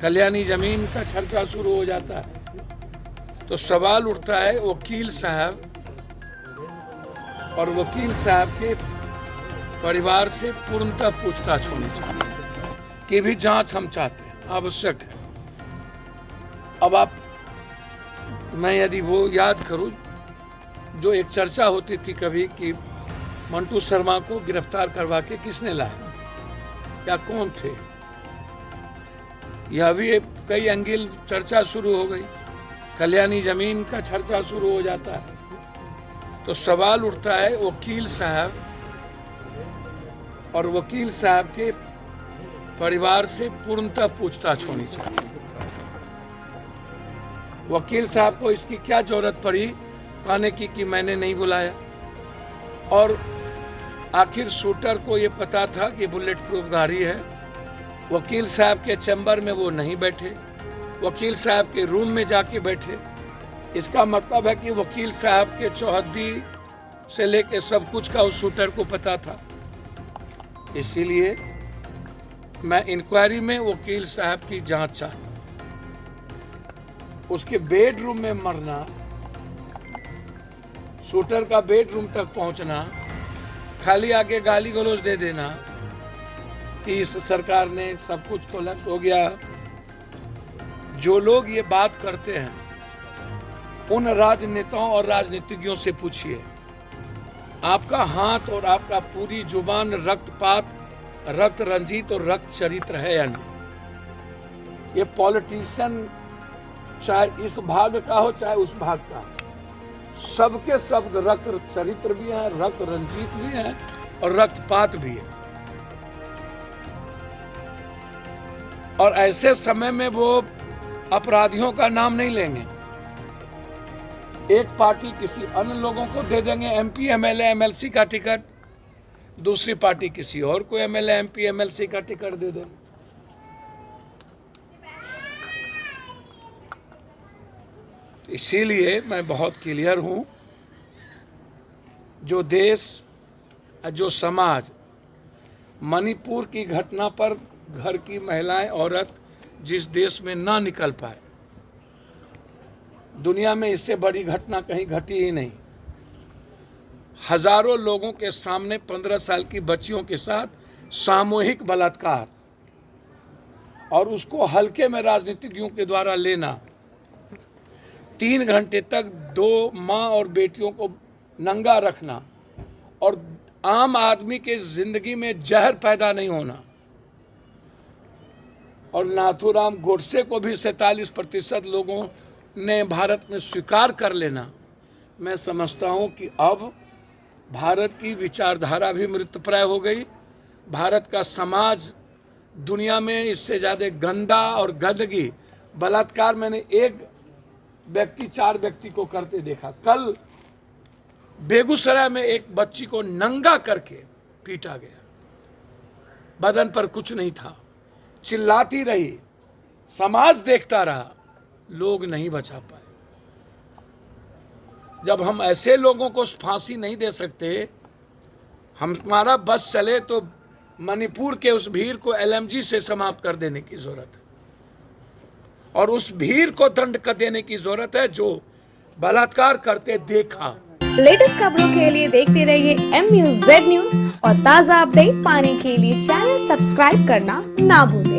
कल्याणी जमीन का चर्चा शुरू हो जाता है तो सवाल उठता है वकील साहब और वकील साहब के परिवार से पूर्णतः पूछताछ होनी चाहिए कि भी जांच हम चाहते हैं, आवश्यक है। अब आप मैं यदि वो याद करूं जो एक चर्चा होती थी कभी कि मंटू शर्मा को गिरफ्तार करवा के किसने लाया या कौन थे, यह भी कई एंगल चर्चा शुरू हो गई। कल्याणी जमीन का चर्चा शुरू हो जाता है तो सवाल उठता है वकील साहब और वकील साहब के परिवार से पूर्णतः पूछताछ होनी चाहिए। वकील साहब को इसकी क्या जरूरत पड़ी कहने की कि मैंने नहीं बुलाया, और आखिर शूटर को ये पता था कि बुलेट प्रूफ गाड़ी है। वकील साहब के चैम्बर में वो नहीं बैठे, वकील साहब के रूम में जाके बैठे। इसका मतलब है कि वकील साहब के चौहद्दी से लेके सब कुछ का उस शूटर को पता था। इसीलिए मैं इंक्वायरी में वकील साहब की जांच चाहता हूं। उसके बेडरूम में मरना, शूटर का बेडरूम तक पहुंचना, खाली आके गाली गलौज दे देना कि इस सरकार ने सब कुछ कोलैप्स हो गया। जो लोग ये बात करते हैं उन राजनेताओं और राजनीतिज्ञों से पूछिए, आपका हाथ और आपका पूरी जुबान रक्तपात, रक्त रंजित और रक्त चरित्र है या नहीं? ये पॉलिटिशियन चाहे इस भाग का हो चाहे उस भाग का, सबके सब रक्त चरित्र भी है, रक्त रंजित भी है और रक्तपात भी है। और ऐसे समय में वो अपराधियों का नाम नहीं लेंगे। एक पार्टी किसी अन्य लोगों को दे देंगे एमपी, एमएलए, एमएलसी का टिकट, दूसरी पार्टी किसी और को एमएलए, एमपी, एमएलसी का टिकट दे देंगे। इसीलिए मैं बहुत क्लियर हूं, जो देश, जो समाज मणिपुर की घटना पर घर की महिलाएं, औरत जिस देश में ना निकल पाए, दुनिया में इससे बड़ी घटना कहीं घटी ही नहीं। हजारों लोगों के सामने 15 साल की बच्चियों के साथ सामूहिक बलात्कार और उसको हल्के में राजनीतिज्ञों के द्वारा लेना, 3 घंटे तक 2 माँ और बेटियों को नंगा रखना और आम आदमी के जिंदगी में जहर पैदा नहीं होना, और नाथूराम गोडसे को भी 47% लोगों ने भारत में स्वीकार कर लेना। मैं समझता हूं कि अब भारत की विचारधारा भी मृतप्राय हो गई। भारत का समाज दुनिया में इससे ज़्यादा गंदा और गंदगी, बलात्कार मैंने एक व्यक्ति 4 व्यक्ति को करते देखा। कल बेगूसराय में एक बच्ची को नंगा करके पीटा गया, बदन पर कुछ नहीं था, चिल्लाती रही, समाज देखता रहा, लोग नहीं बचा पाए। जब हम ऐसे लोगों को फांसी नहीं दे सकते, हमारा बस चले तो मणिपुर के उस भीड़ को एलएमजी से समाप्त कर देने की जरूरत है, और उस भीड़ को दंड कर देने की जरूरत है जो बलात्कार करते देखा। लेटेस्ट खबरों के लिए देखते रहिए MUZ न्यूज और ताज़ा अपडेट पाने के लिए चैनल सब्सक्राइब करना ना भूलें।